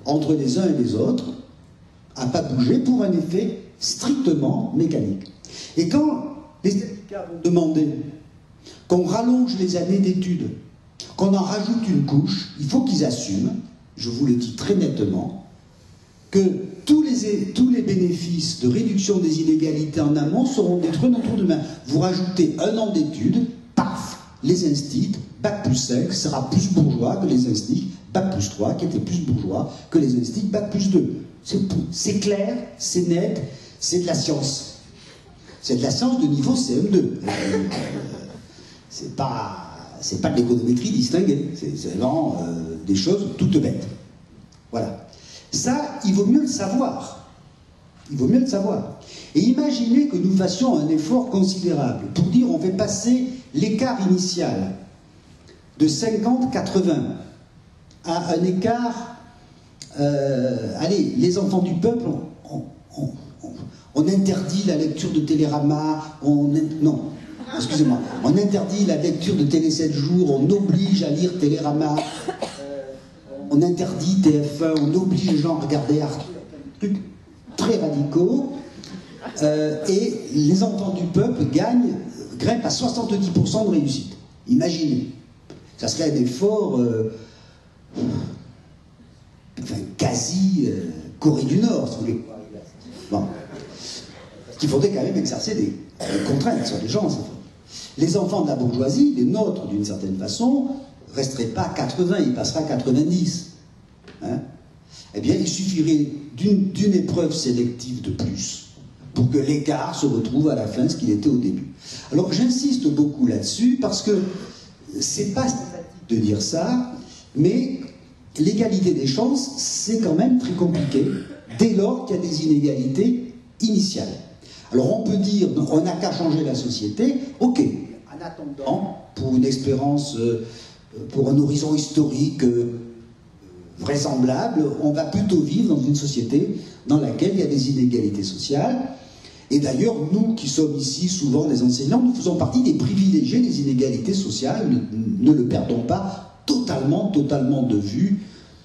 entre les uns et les autres n'a pas bougé pour un effet strictement mécanique. Et quand les syndicats vont demander qu'on rallonge les années d'études, qu'on en rajoute une couche, il faut qu'ils assument, je vous le dis très nettement, que tous les bénéfices de réduction des inégalités en amont seront détruits entre demain. Vous rajoutez un an d'études, paf, les instits, bac plus 5 sera plus bourgeois que les instits, bac plus 3 qui était plus bourgeois que les instits, bac plus 2. C'est clair, c'est net, c'est de la science. C'est de la science de niveau CM2. C'est pas de l'économétrie distinguée, c'est vraiment des choses toutes bêtes. Voilà. Ça, il vaut mieux le savoir. Il vaut mieux le savoir. Et imaginez que nous fassions un effort considérable pour dire on fait passer l'écart initial de 50-80 à un écart... allez, les enfants du peuple, on interdit la lecture de Télérama, non, excusez-moi, on interdit la lecture de Télé 7 jours, on oblige à lire Télérama, on interdit TF1, on oblige les gens à regarder Arte, trucs très radicaux, et les enfants du peuple grimpent à 70% de réussite. Imaginez. Ça serait un effort quasi Corée du Nord, si vous voulez. Bon. Qu'il faudrait quand même exercer des contraintes sur les gens. Les enfants de la bourgeoisie, les nôtres d'une certaine façon, ne resteraient pas à 80, ils passeraient à 90. Hein? Eh bien, il suffirait d'une épreuve sélective de plus pour que l'écart se retrouve à la fin ce qu'il était au début. Alors, j'insiste beaucoup là-dessus parce que c'est pas sympathique de dire ça, mais l'égalité des chances, c'est quand même très compliqué dès lors qu'il y a des inégalités initiales. Alors on peut dire, on n'a qu'à changer la société, ok, en attendant, pour une espérance, pour un horizon historique vraisemblable, on va plutôt vivre dans une société dans laquelle il y a des inégalités sociales. Et d'ailleurs, nous qui sommes ici souvent des enseignants, nous faisons partie des privilégiés des inégalités sociales, ne le perdons pas totalement de vue,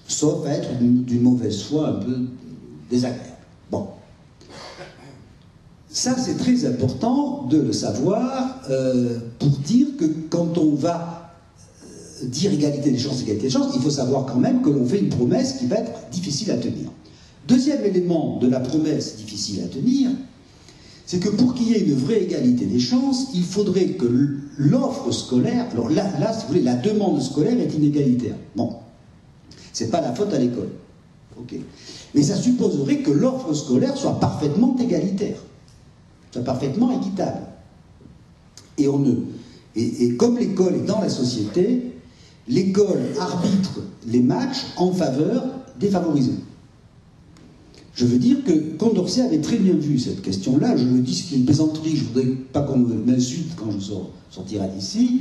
sauf être d'une mauvaise foi un peu désagréable. Bon. Ça, c'est très important de le savoir pour dire que quand on va dire égalité des chances, il faut savoir quand même que l'on fait une promesse qui va être difficile à tenir. Deuxième élément de la promesse difficile à tenir, c'est que pour qu'il y ait une vraie égalité des chances, il faudrait que l'offre scolaire, alors là, si vous voulez, la demande scolaire est inégalitaire. Bon, c'est pas la faute à l'école, ok. Mais ça supposerait que l'offre scolaire soit parfaitement égalitaire, soit parfaitement équitable. Et comme l'école est dans la société, l'école arbitre les matchs en faveur des favorisés. Je veux dire que Condorcet avait très bien vu cette question-là. Je le dis, c'est une plaisanterie, je ne voudrais pas qu'on m'insulte quand je sortirai d'ici,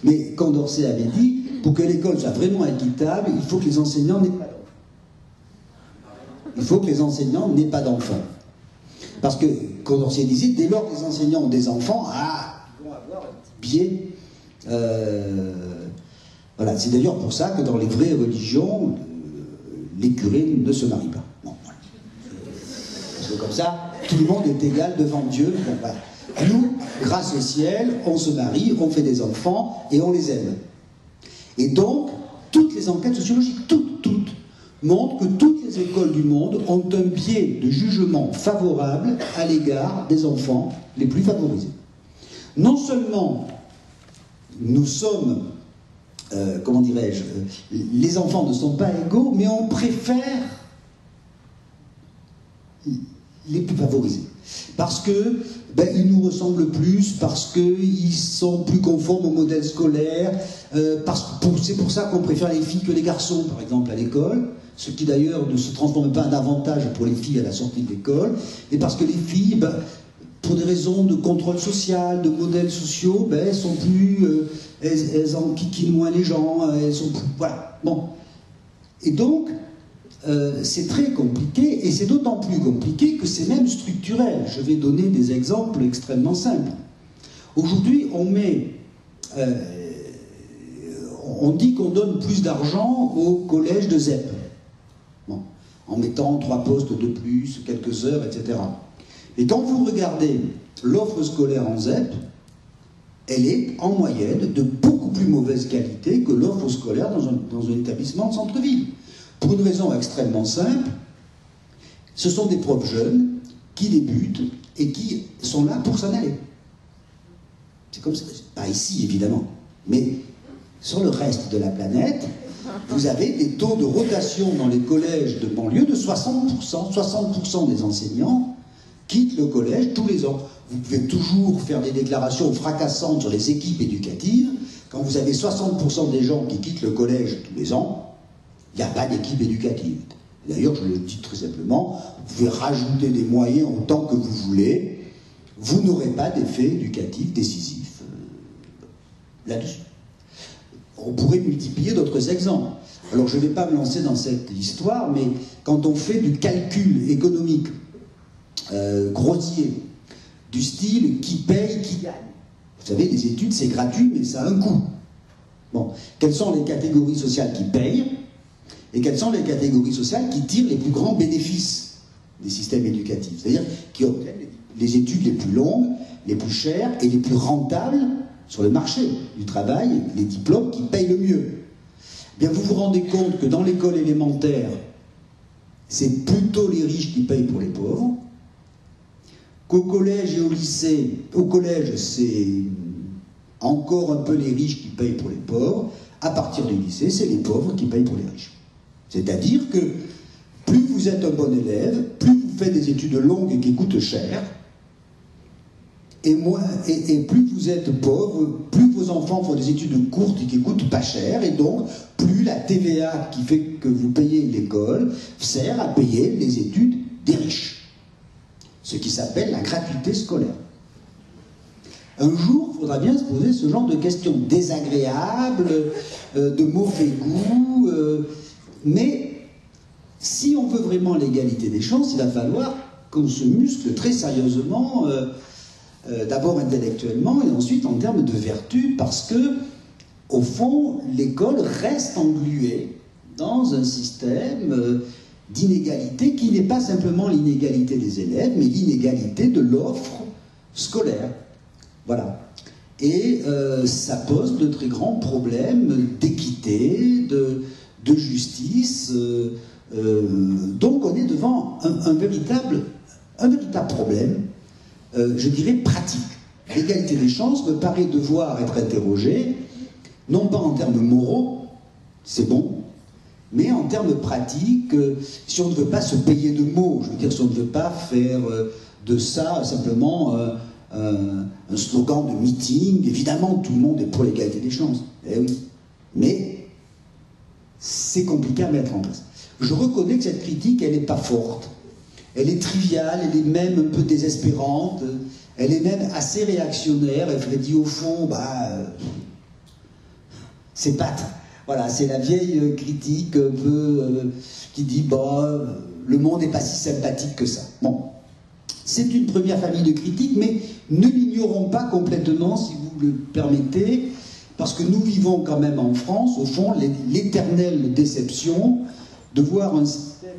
mais Condorcet avait dit, pour que l'école soit vraiment équitable, il faut que les enseignants n'aient pas d'enfants. Il faut que les enseignants n'aient pas d'enfants. Parce que Condorcet disait, dès lors que les enseignants ont des enfants, ils vont avoir un petit biais. Voilà, c'est d'ailleurs pour ça que dans les vraies religions, les curés ne se marient pas. Comme ça, tout le monde est égal devant Dieu. Bon, voilà. Nous, grâce au ciel, on se marie, on fait des enfants et on les aime. Et donc, toutes les enquêtes sociologiques, toutes, montrent que toutes les écoles du monde ont un biais de jugement favorable à l'égard des enfants les plus favorisés. Non seulement nous sommes, comment dirais-je, les enfants ne sont pas égaux, mais on préfère les plus favorisés. Parce que ils nous ressemblent plus, parce qu'ils sont plus conformes au modèle scolaire, c'est pour ça qu'on préfère les filles que les garçons, par exemple, à l'école, ce qui d'ailleurs ne se transforme pas en avantage pour les filles à la sortie de l'école, et parce que les filles, pour des raisons de contrôle social, de modèles sociaux, elles sont plus, elles enquiquinent moins les gens, elles sont plus, voilà, bon. Et donc, c'est très compliqué, et c'est d'autant plus compliqué que c'est même structurel. Je vais donner des exemples extrêmement simples. Aujourd'hui, on dit qu'on donne plus d'argent au collège de ZEP. Bon. En mettant 3 postes de plus, quelques heures, etc. Et quand vous regardez l'offre scolaire en ZEP, elle est en moyenne de beaucoup plus mauvaise qualité que l'offre scolaire dans un établissement de centre-ville. Pour une raison extrêmement simple, ce sont des profs jeunes qui débutent et qui sont là pour s'en aller. C'est comme ça, pas ici évidemment, mais sur le reste de la planète, vous avez des taux de rotation dans les collèges de banlieue de 60%. 60% des enseignants quittent le collège tous les ans. Vous pouvez toujours faire des déclarations fracassantes sur les équipes éducatives. Quand vous avez 60% des gens qui quittent le collège tous les ans, il n'y a pas d'équipe éducative. D'ailleurs, je le dis très simplement, vous pouvez rajouter des moyens autant que vous voulez, vous n'aurez pas d'effet éducatif décisif là-dessus. On pourrait multiplier d'autres exemples. Alors, je ne vais pas me lancer dans cette histoire, mais quand on fait du calcul économique grossier, du style qui paye, qui gagne. Vous savez, les études, c'est gratuit, mais ça a un coût. Bon, quelles sont les catégories sociales qui payent et quelles sont les catégories sociales qui tirent les plus grands bénéfices des systèmes éducatifs, c'est-à-dire qui obtiennent les études les plus longues, les plus chères et les plus rentables sur le marché du travail, les diplômes qui payent le mieux. Eh bien, vous vous rendez compte que dans l'école élémentaire, c'est plutôt les riches qui payent pour les pauvres, qu'au collège et au lycée, au collège, c'est encore un peu les riches qui payent pour les pauvres, à partir du lycée, c'est les pauvres qui payent pour les riches. C'est-à-dire que plus vous êtes un bon élève, plus vous faites des études longues et qui coûtent cher, et plus vous êtes pauvre, plus vos enfants font des études courtes et qui coûtent pas cher, et donc plus la TVA qui fait que vous payez l'école sert à payer les études des riches. Ce qui s'appelle la gratuité scolaire. Un jour, il faudra bien se poser ce genre de questions désagréables, de mauvais goût, mais si on veut vraiment l'égalité des chances, il va falloir qu'on se muscle très sérieusement, d'abord intellectuellement et ensuite en termes de vertu, parce que, au fond, l'école reste engluée dans un système d'inégalité qui n'est pas simplement l'inégalité des élèves, mais l'inégalité de l'offre scolaire. Voilà. Et ça pose de très grands problèmes d'équité, de justice. Donc on est devant un véritable problème, je dirais pratique. L'égalité des chances me paraît devoir être interrogée, non pas en termes moraux, c'est bon, mais en termes pratiques, si on ne veut pas se payer de mots, je veux dire, si on ne veut pas faire de ça simplement un slogan de meeting, évidemment tout le monde est pour l'égalité des chances, eh oui, mais c'est compliqué à mettre en place. Je reconnais que cette critique, elle n'est pas forte, elle est triviale, elle est même un peu désespérante, elle est même assez réactionnaire, elle dit au fond, c'est pas... Voilà, c'est la vieille critique un peu qui dit le monde n'est pas si sympathique que ça. Bon, c'est une première famille de critiques, mais ne l'ignorons pas complètement, si vous le permettez, parce que nous vivons quand même en France, au fond, l'éternelle déception de voir un système,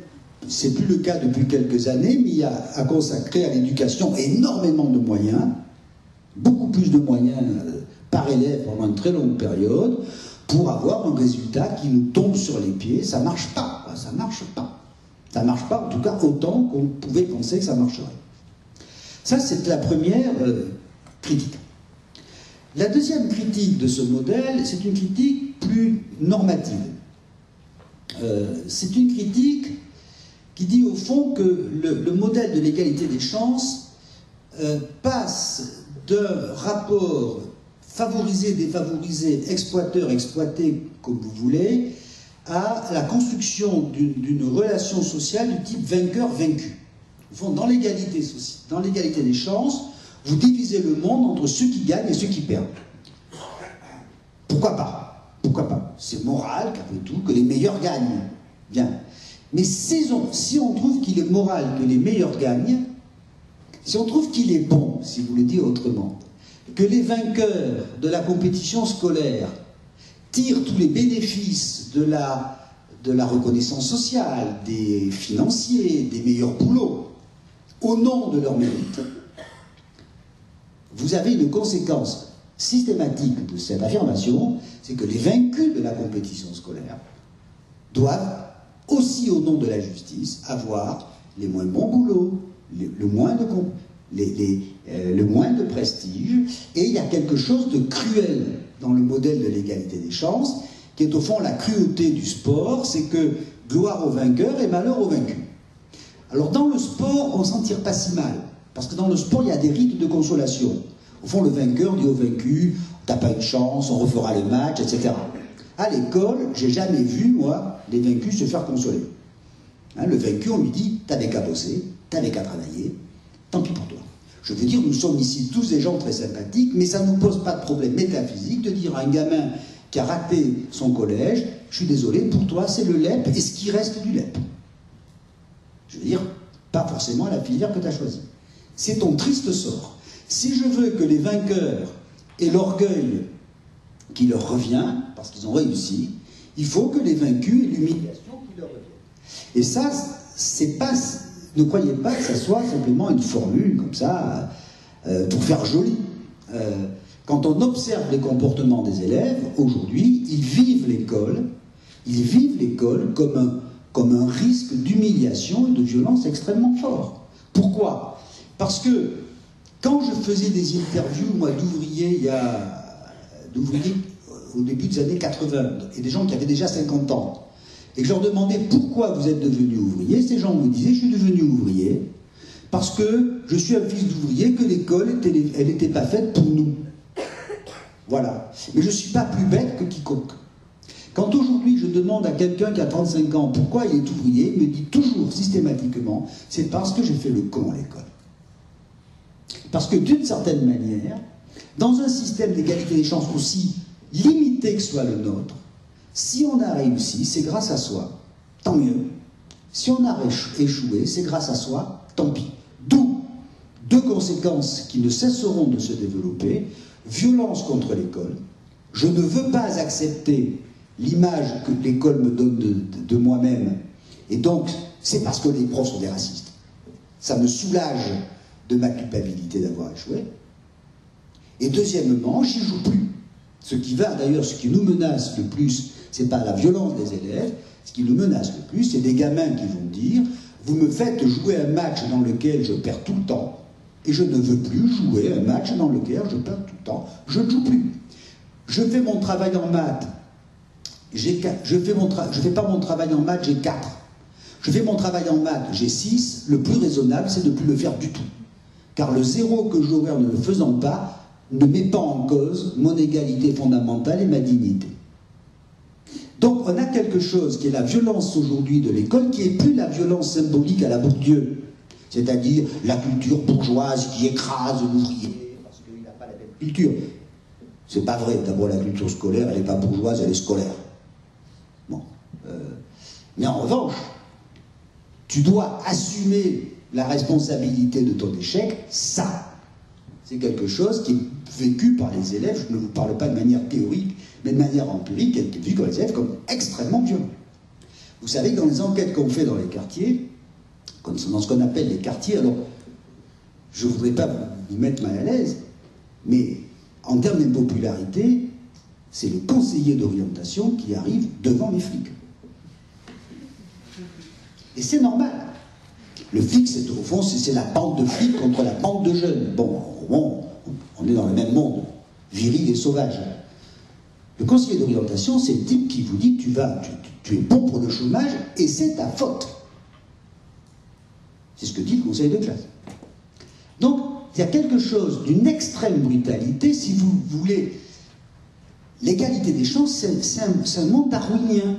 c'est plus le cas depuis quelques années, mis à consacrer à l'éducation énormément de moyens, beaucoup plus de moyens par élève pendant une très longue période, pour avoir un résultat qui nous tombe sur les pieds. Ça marche pas, ça marche pas. Ça marche pas, en tout cas, autant qu'on pouvait penser que ça marcherait. Ça, c'est la première critique. La deuxième critique de ce modèle, c'est une critique plus normative. C'est une critique qui dit au fond que le modèle de l'égalité des chances passe d'un rapport favorisé, défavorisé, exploiteur, exploité, comme vous voulez, à la construction d'une relation sociale du type vainqueur-vaincu. Au fond, dans l'égalité des chances, vous divisez le monde entre ceux qui gagnent et ceux qui perdent. Pourquoi pas? Pourquoi pas? C'est moral, qu'après tout, que les meilleurs gagnent. Bien. Mais si on trouve qu'il est moral que les meilleurs gagnent, si on trouve qu'il est bon, si vous voulez dire autrement, que les vainqueurs de la compétition scolaire tirent tous les bénéfices de de la reconnaissance sociale, des financiers, des meilleurs boulots, au nom de leur mérite, vous avez une conséquence systématique de cette affirmation, c'est que les vaincus de la compétition scolaire doivent, aussi au nom de la justice, avoir les moins bons boulots, le moins de prestige, et il y a quelque chose de cruel dans le modèle de l'égalité des chances, qui est au fond la cruauté du sport, c'est que gloire aux vainqueurs et malheur aux vaincus. Alors dans le sport, on s'en tire pas si mal, parce que dans le sport, il y a des rites de consolation. Au fond, le vainqueur dit au vaincu, t'as pas une chance, on refera le match, etc. À l'école, j'ai jamais vu, moi, les vaincus se faire consoler. Hein, le vaincu, on lui dit, t'avais qu'à bosser, t'avais qu'à travailler, tant pis pour toi. Je veux dire, nous sommes ici tous des gens très sympathiques, mais ça ne nous pose pas de problème métaphysique de dire à un gamin qui a raté son collège, je suis désolé, pour toi, c'est le LEP et ce qui reste du LEP. Je veux dire, pas forcément la filière que tu as choisie. C'est ton triste sort. Si je veux que les vainqueurs aient l'orgueil qui leur revient, parce qu'ils ont réussi, il faut que les vaincus aient l'humiliation qui leur revient. Et ça, c'est pas... Ne croyez pas que ça soit simplement une formule comme ça, pour faire joli. Quand on observe les comportements des élèves, aujourd'hui, ils vivent l'école comme un risque d'humiliation et de violence extrêmement fort. Pourquoi? Parce que quand je faisais des interviews, moi, d'ouvriers, au début des années 80, et des gens qui avaient déjà 50 ans, et que je leur demandais pourquoi vous êtes devenus ouvriers, ces gens me disaient, je suis devenu ouvrier parce que je suis un fils d'ouvrier, que l'école, elle n'était pas faite pour nous. Voilà. Mais je ne suis pas plus bête que quiconque. Quand aujourd'hui je demande à quelqu'un qui a 35 ans pourquoi il est ouvrier, il me dit toujours systématiquement, c'est parce que j'ai fait le con à l'école. Parce que d'une certaine manière, dans un système d'égalité des chances aussi limité que soit le nôtre, si on a réussi, c'est grâce à soi, tant mieux. Si on a échoué, c'est grâce à soi, tant pis. D'où deux conséquences qui ne cesseront de se développer. Violence contre l'école. Je ne veux pas accepter l'image que l'école me donne de moi-même. Et donc, c'est parce que les profs sont des racistes. Ça me soulage de ma culpabilité d'avoir échoué. Et deuxièmement, j'y joue plus. Ce qui nous menace le plus, c'est pas la violence des élèves, ce qui nous menace le plus, c'est des gamins qui vont dire « Vous me faites jouer un match dans lequel je perds tout le temps, et je ne veux plus jouer un match dans lequel je perds tout le temps. Je ne joue plus. Je fais mon travail en maths, je fais pas mon travail en maths, j'ai 4. Je fais mon travail en maths, j'ai 6. Le plus raisonnable, c'est de ne plus le faire du tout. Car le 0 que j'aurai en ne le faisant pas ne met pas en cause mon égalité fondamentale et ma dignité. Donc on a quelque chose qui est la violence aujourd'hui de l'école, qui n'est plus la violence symbolique à la Bourdieu, c'est-à-dire la culture bourgeoise qui écrase l'ouvrier parce qu'il n'a pas la même culture. C'est pas vrai. D'abord, la culture scolaire, elle n'est pas bourgeoise, elle est scolaire. Bon. Mais en revanche, tu dois assumer la responsabilité de ton échec. Ça, c'est quelque chose qui est vécu par les élèves. Je ne vous parle pas de manière théorique, mais de manière empirique, qui est vu par les élèves comme extrêmement violent. Vous savez que dans les enquêtes qu'on fait dans les quartiers, dans ce qu'on appelle les quartiers, alors je ne voudrais pas vous mettre mal à l'aise, mais en termes d'impopularité, c'est le conseiller d'orientation qui arrive devant les flics. Et c'est normal. Le flic, c'est au fond, c'est la bande de flics contre la bande de jeunes. Bon, on est dans le même monde, viril et sauvage. Le conseiller d'orientation, c'est le type qui vous dit tu es bon pour le chômage et c'est ta faute. C'est ce que dit le conseiller de classe. Donc, il y a quelque chose d'une extrême brutalité, si vous voulez. L'égalité des chances, c'est un monde darwinien.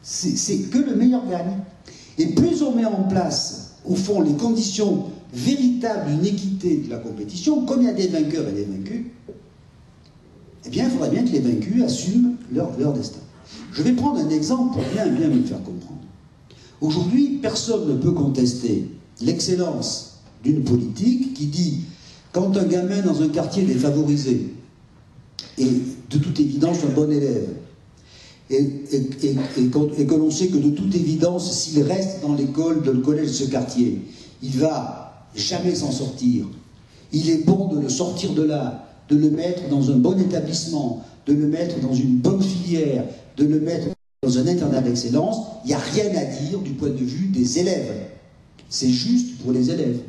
C'est que le meilleur gagne. Et plus on met en place, au fond, les conditions véritables d'une équité de la compétition, comme il y a des vainqueurs et des vaincus, eh bien, il faudrait bien que les vaincus assument leur destin. Je vais prendre un exemple pour bien me le faire comprendre. Aujourd'hui, personne ne peut contester l'excellence d'une politique qui dit, quand un gamin dans un quartier défavorisé est de toute évidence un bon élève, et que l'on sait que de toute évidence, s'il reste dans l'école, dans le collège de ce quartier, il va jamais s'en sortir. Il est bon de le sortir de là, de le mettre dans un bon établissement, de le mettre dans une bonne filière, de le mettre dans un internat d'excellence. Il n'y a rien à dire du point de vue des élèves. C'est juste pour les élèves.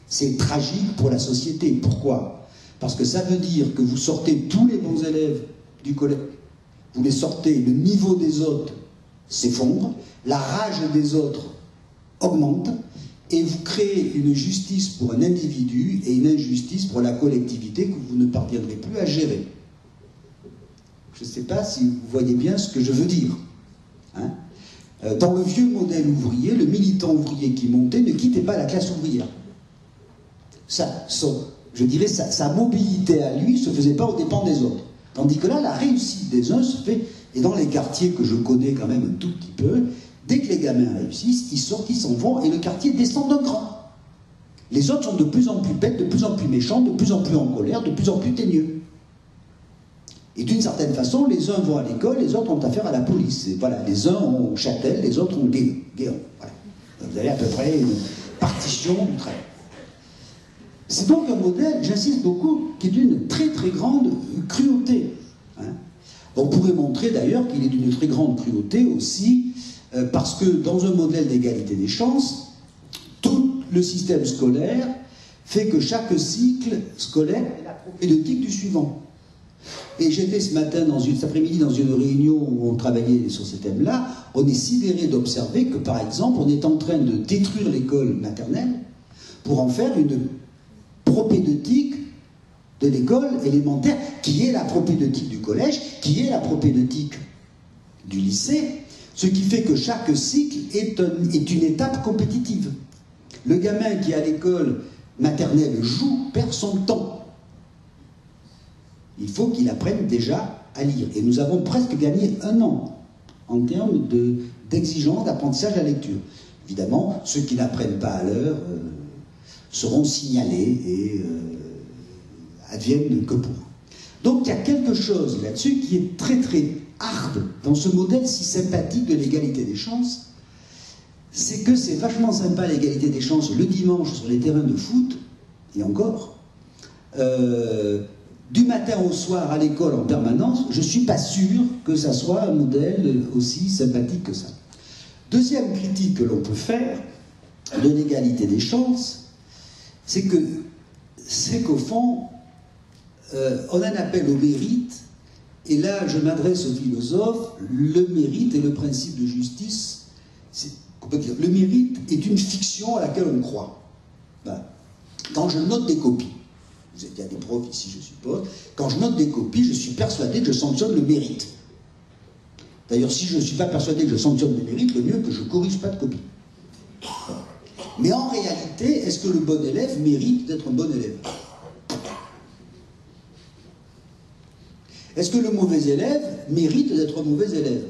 C'est tragique pour la société. Pourquoi? Parce que ça veut dire que vous sortez tous les bons élèves du collège, vous les sortez, le niveau des autres s'effondre, la rage des autres augmente, et vous créez une justice pour un individu et une injustice pour la collectivité que vous ne parviendrez plus à gérer. Je ne sais pas si vous voyez bien ce que je veux dire. Hein? Dans le vieux modèle ouvrier, le militant ouvrier qui montait ne quittait pas la classe ouvrière. Je dirais, sa mobilité à lui ne se faisait pas aux dépens des autres. Tandis que là, la réussite des uns se fait, et dans les quartiers que je connais quand même un tout petit peu, dès que les gamins réussissent, ils sortent, ils s'en vont, et le quartier descend d'un cran. Les autres sont de plus en plus bêtes, de plus en plus méchants, de plus en plus en colère, de plus en plus teigneux. Et d'une certaine façon, les uns vont à l'école, les autres ont affaire à la police. Et voilà, les uns ont Châtel, les autres ont Guéant. Voilà. Vous avez à peu près une partition du travail. C'est donc un modèle, j'insiste beaucoup, qui est d'une très très grande cruauté. Hein. On pourrait montrer d'ailleurs qu'il est d'une très grande cruauté aussi, parce que dans un modèle d'égalité des chances, tout le système scolaire fait que chaque cycle scolaire est la propédeutique du suivant. Et j'étais cet après-midi dans une réunion où on travaillait sur ce thème-là, on est sidéré d'observer que par exemple on est en train de détruire l'école maternelle pour en faire une propédeutique de l'école élémentaire, qui est la propédeutique du collège, qui est la propédeutique du lycée, ce qui fait que chaque cycle est une étape compétitive. Le gamin qui à l'école maternelle joue perd son temps. Il faut qu'il apprenne déjà à lire. Et nous avons presque gagné 1 an en termes d'exigence d'apprentissage de la lecture. Évidemment, ceux qui n'apprennent pas à l'heure seront signalés et adviennent que pour. Donc il y a quelque chose là-dessus qui est très très hard dans ce modèle si sympathique de l'égalité des chances. C'est que c'est vachement sympa l'égalité des chances le dimanche sur les terrains de foot, et encore, du matin au soir à l'école en permanence, je ne suis pas sûr que ça soit un modèle aussi sympathique que ça. Deuxième critique que l'on peut faire de l'égalité des chances, c'est qu'au fond, on en appelle au mérite, et là je m'adresse aux philosophes, le mérite et le principe de justice, le mérite est une fiction à laquelle on croit. Ben, quand je note des copies, il y a des profs ici je suppose, quand je note des copies, je suis persuadé que je sanctionne le mérite. D'ailleurs, si je ne suis pas persuadé que je sanctionne le mérite, le mieux que je ne corrige pas de copie. Mais en réalité, est-ce que le bon élève mérite d'être un bon élève? Est-ce que le mauvais élève mérite d'être un mauvais élève?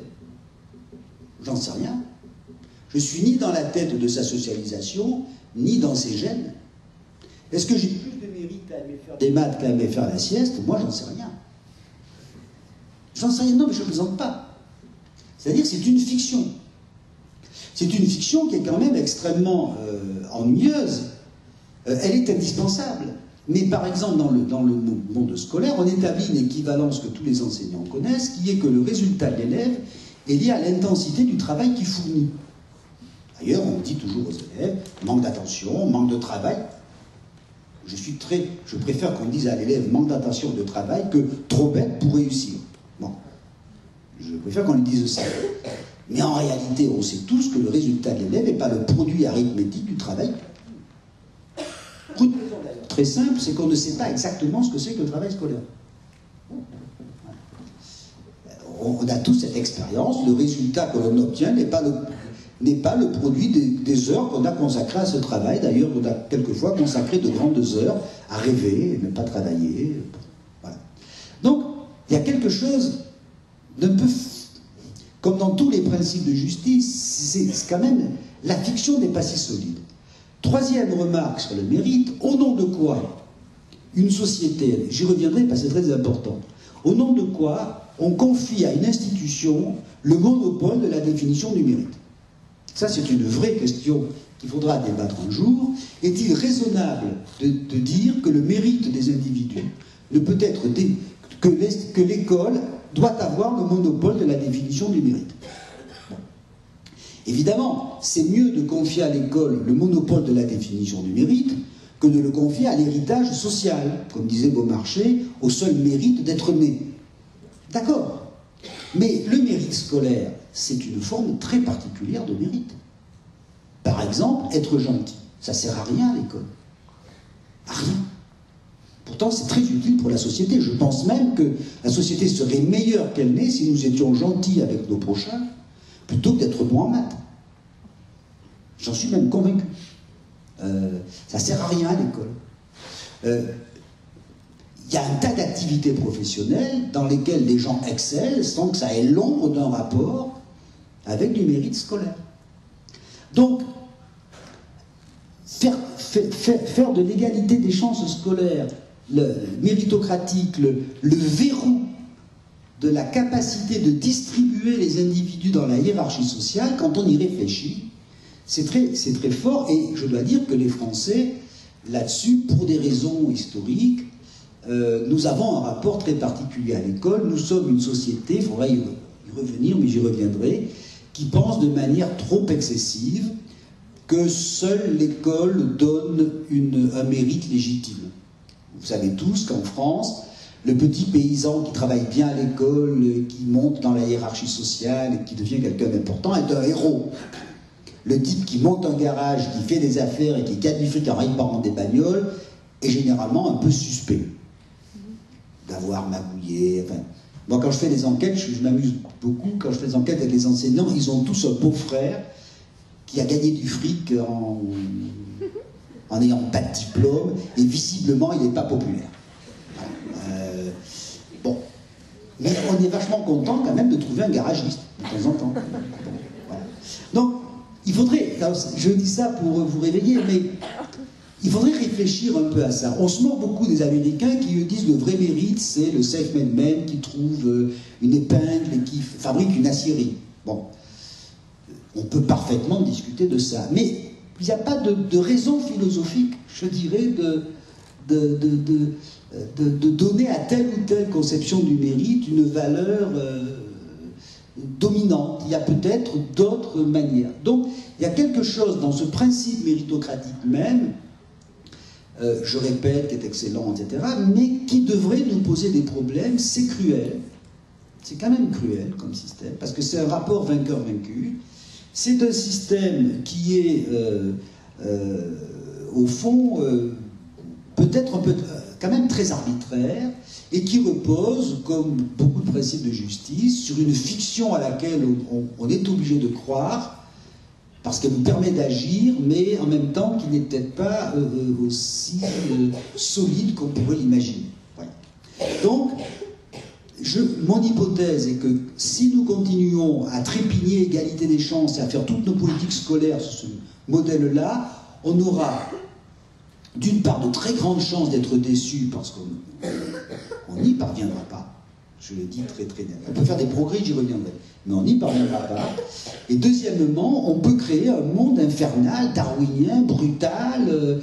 J'en sais rien. Je suis ni dans la tête de sa socialisation, ni dans ses gènes. Est-ce que j'ai plus de mérite à aimer faire des maths qu'à aimer faire la sieste? Moi, j'en sais rien. J'en sais rien, non, mais je ne plaisante pas. C'est-à-dire que c'est une fiction. C'est une fiction qui est quand même extrêmement ennuyeuse. Elle est indispensable. Mais par exemple, dans le monde scolaire, on établit une équivalence que tous les enseignants connaissent, qui est que le résultat de l'élève est lié à l'intensité du travail qu'il fournit. D'ailleurs, on dit toujours aux élèves, manque d'attention, manque de travail. Je préfère qu'on dise à l'élève manque d'attention et de travail que trop bête pour réussir. Bon. Je préfère qu'on lui dise ça. Mais en réalité, on sait tous que le résultat de l'élève n'est pas le produit arithmétique du travail. Pour une raison d'ailleurs très simple, c'est qu'on ne sait pas exactement ce que c'est que le travail scolaire. On a tous cette expérience, le résultat que l'on obtient n'est pas le produit des heures qu'on a consacrées à ce travail. D'ailleurs, on a quelquefois consacré de grandes heures à rêver et ne pas travailler. Voilà. Donc, il y a quelque chose d'un peu... Comme dans tous les principes de justice, c'est quand même... La fiction n'est pas si solide. Troisième remarque sur le mérite, au nom de quoi une société... J'y reviendrai parce que c'est très important. Au nom de quoi on confie à une institution le monopole de la définition du mérite. Ça, c'est une vraie question qu'il faudra débattre un jour. Est-il raisonnable de dire que le mérite des individus ne peut être que l'école doit avoir le monopole de la définition du mérite? Bon. Évidemment, c'est mieux de confier à l'école le monopole de la définition du mérite que de le confier à l'héritage social, comme disait Beaumarchais, au seul mérite d'être né. D'accord. Mais le mérite scolaire, c'est une forme très particulière de mérite. Par exemple, être gentil, ça ne sert à rien à l'école. À rien. Pourtant, c'est très utile pour la société. Je pense même que la société serait meilleure qu'elle n'est si nous étions gentils avec nos prochains, plutôt que d'être bons en maths. J'en suis même convaincu. Ça ne sert à rien à l'école. Il y a un tas d'activités professionnelles dans lesquelles les gens excellent sans que ça ait l'ombre d'un rapport avec du mérite scolaire. Donc, faire de l'égalité des chances scolaires, le méritocratique, le verrou de la capacité de distribuer les individus dans la hiérarchie sociale, quand on y réfléchit, c'est très fort. Et je dois dire que les Français, là-dessus, pour des raisons historiques, nous avons un rapport très particulier à l'école. Nous sommes une société, il faudra y revenir, mais j'y reviendrai, qui pense de manière trop excessive que seule l'école donne un mérite légitime. Vous savez tous qu'en France, le petit paysan qui travaille bien à l'école, qui monte dans la hiérarchie sociale et qui devient quelqu'un d'important est un héros. Le type qui monte un garage, qui fait des affaires et qui gagne du fric en réparant des bagnoles est généralement un peu suspect d'avoir magouillé. Enfin, moi, quand je fais des enquêtes, je m'amuse beaucoup. Quand je fais des enquêtes avec les enseignants, ils ont tous un beau-frère qui a gagné du fric en n'ayant pas de diplôme, et visiblement, il n'est pas populaire. Bon. Mais on est vachement content quand même de trouver un garagiste, de temps en temps. Bon, voilà. Donc, il faudrait, alors, je dis ça pour vous réveiller, mais il faudrait réfléchir un peu à ça. On se moque beaucoup des Américains qui disent que le vrai mérite, c'est le self-made man qui trouve une épingle et qui fabrique une aciérie. Bon, on peut parfaitement discuter de ça. Mais il n'y a pas de raison philosophique, je dirais, de donner à telle ou telle conception du mérite une valeur dominante. Il y a peut-être d'autres manières. Donc, il y a quelque chose dans ce principe méritocratique même, je répète, qui est excellent, etc., mais qui devrait nous poser des problèmes. C'est cruel. C'est quand même cruel comme système, parce que c'est un rapport vainqueur-vaincu. C'est un système qui est, au fond, peut-être un peu, quand même très arbitraire, et qui repose, comme beaucoup de principes de justice, sur une fiction à laquelle on est obligé de croire, parce qu'elle nous permet d'agir, mais en même temps qui n'est peut-être pas aussi solide qu'on pourrait l'imaginer. Voilà. Donc, mon hypothèse est que si nous continuons à trépigner égalité des chances et à faire toutes nos politiques scolaires sur ce modèle-là, on aura d'une part de très grandes chances d'être déçus parce qu'on n'y parviendra pas. Je le dis très très net. On peut faire des progrès, j'y reviendrai, mais on n'y parviendra pas. Et deuxièmement, on peut créer un monde infernal, darwinien, brutal,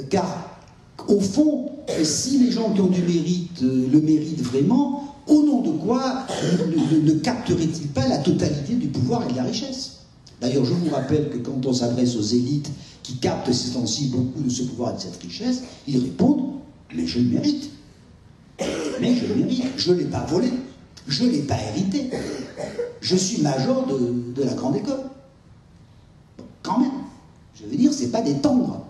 car au fond, si les gens qui ont du mérite le méritent vraiment, au nom de quoi ne capteraient-ils pas la totalité du pouvoir et de la richesse? D'ailleurs, je vous rappelle que quand on s'adresse aux élites qui captent ces temps-ci beaucoup de ce pouvoir et de cette richesse, ils répondent « mais je le mérite ». Mais je le mérite, je ne l'ai pas volé, je ne l'ai pas hérité. Je suis major de la grande école. Bon, quand même, je veux dire, c'est pas des tendres.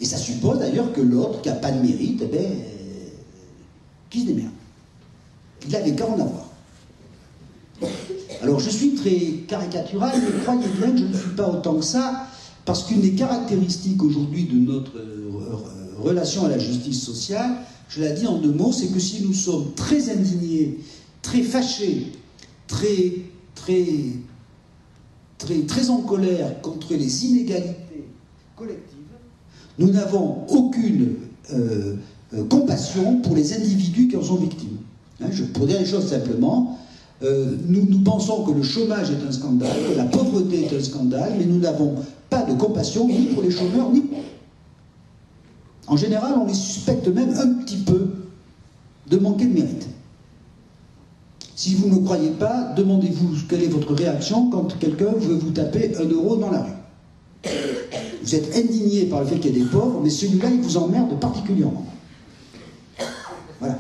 Et ça suppose d'ailleurs que l'autre, qui n'a pas de mérite, eh ben, qui se démerde. Il n'avait qu'à en avoir. Bon. Alors je suis très caricatural, mais croyez bien que je ne suis pas autant que ça, parce qu'une des caractéristiques aujourd'hui de notre relation à la justice sociale, je l'ai dit en 2 mots, c'est que si nous sommes très indignés, très fâchés, très en colère contre les inégalités collectives, nous n'avons aucune compassion pour les individus qui en sont victimes. Hein, pour dire les choses simplement, nous pensons que le chômage est un scandale, que la pauvreté est un scandale, mais nous n'avons pas de compassion ni pour les chômeurs, ni pour... En général, on les suspecte même un petit peu de manquer de mérite. Si vous ne croyez pas, demandez-vous quelle est votre réaction quand quelqu'un veut vous taper 1 euro dans la rue. Vous êtes indigné par le fait qu'il y ait des pauvres, mais celui-là, il vous emmerde particulièrement. Voilà.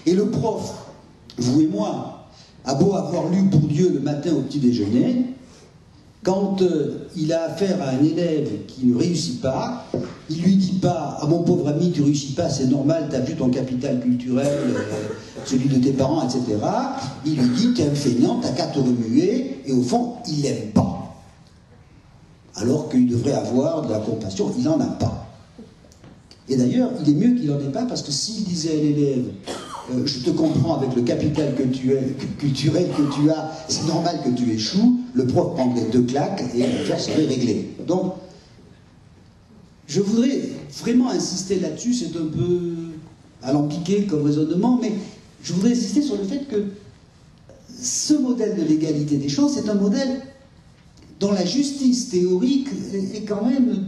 Et le prof, vous et moi, a beau avoir lu Bourdieu le matin au petit déjeuner, quand il a affaire à un élève qui ne réussit pas, il lui dit pas « Ah mon pauvre ami, tu réussis pas, c'est normal, t'as vu ton capital culturel, celui de tes parents, etc. » Il lui dit « T'es un feignant, t'as qu'à te remuer. » Et au fond, il l'aime pas. Alors qu'il devrait avoir de la compassion, il n'en a pas. Et d'ailleurs, il est mieux qu'il n'en ait pas, parce que s'il disait à l'élève je te comprends avec le capital culturel que tu as, c'est normal que tu échoues, le prof prendrait 2 claques et l'affaire serait réglée. Donc, je voudrais vraiment insister là-dessus, c'est un peu alambiqué comme raisonnement, mais je voudrais insister sur le fait que ce modèle de l'égalité des chances est un modèle dont la justice théorique est quand même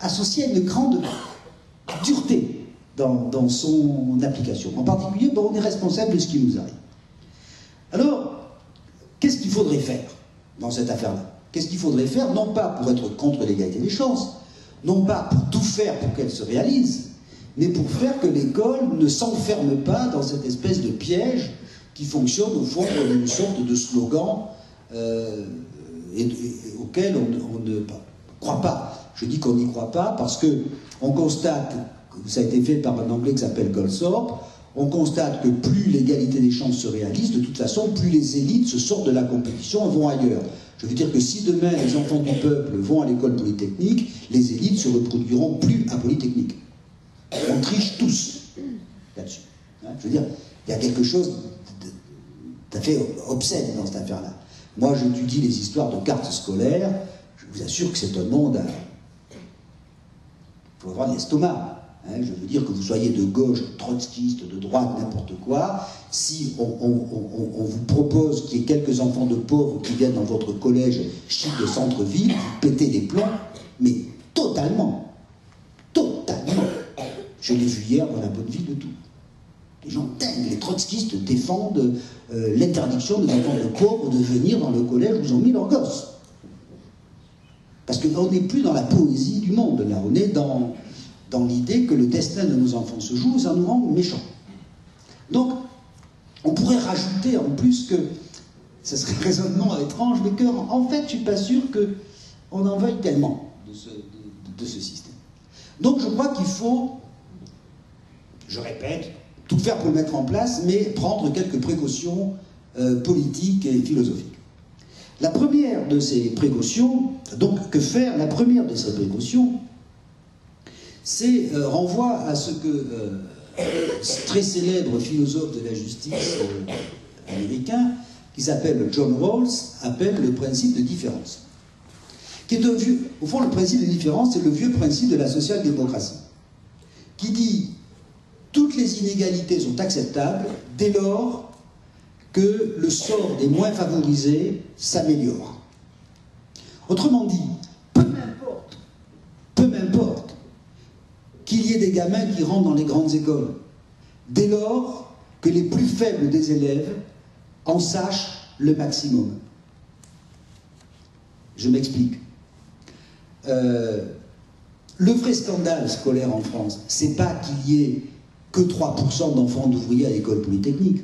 associée à une grande dureté dans son application. En particulier, on est responsable de ce qui nous arrive. Alors, qu'est-ce qu'il faudrait faire dans cette affaire-là? Qu'est-ce qu'il faudrait faire, non pas pour être contre l'égalité des chances, non pas pour tout faire pour qu'elle se réalise, mais pour faire que l'école ne s'enferme pas dans cette espèce de piège qui fonctionne au fond comme une sorte de slogan auquel on ne croit pas. Je dis qu'on n'y croit pas parce qu'on constate, ça a été fait par un Anglais qui s'appelle Goldthorpe, on constate que plus l'égalité des chances se réalise, de toute façon, plus les élites se sortent de la compétition et vont ailleurs. Je veux dire que si demain les enfants du peuple vont à l'école polytechnique, les élites se reproduiront plus à Polytechnique. On triche tous là-dessus. Hein, je veux dire, il y a quelque chose tout à fait obscène dans cette affaire-là. Moi, j'étudie les histoires de cartes scolaires, je vous assure que c'est un monde à... Il faut avoir de l'estomac. Hein, je veux dire que vous soyez de gauche, trotskiste, de droite, n'importe quoi, si on vous propose qu'il y ait quelques enfants de pauvres qui viennent dans votre collège chic de centre-ville, vous pétez les plombs, mais totalement. Totalement. Je l'ai vu hier dans la bonne ville de Tours. Les gens dingues, les trotskistes défendent l'interdiction des enfants de pauvres de venir dans le collège où ils ont mis leurs gosses. Parce qu'on n'est plus dans la poésie du monde, là, on est dans l'idée que le destin de nos enfants se joue, ça nous rend méchants. Donc, on pourrait rajouter en plus que, ce serait un raisonnement étrange, mais qu'en fait, je ne suis pas sûr qu'on en veuille tellement de ce système. Donc, je crois qu'il faut, je répète, tout faire pour le mettre en place, mais prendre quelques précautions politiques et philosophiques. La première de ces précautions, donc que faire? La première de ces précautions, c'est renvoie à ce que très célèbre philosophe de la justice américain, qui s'appelle John Rawls, appelle le principe de différence. Qui est au fond, le principe de différence, c'est le vieux principe de la social-démocratie, qui dit toutes les inégalités sont acceptables dès lors que le sort des moins favorisés s'améliore. Autrement dit, peu m'importe qu'il y ait des gamins qui rentrent dans les grandes écoles, dès lors que les plus faibles des élèves en sachent le maximum. Je m'explique. Le vrai scandale scolaire en France, c'est pas qu'il y ait que 3% d'enfants d'ouvriers à l'école polytechnique.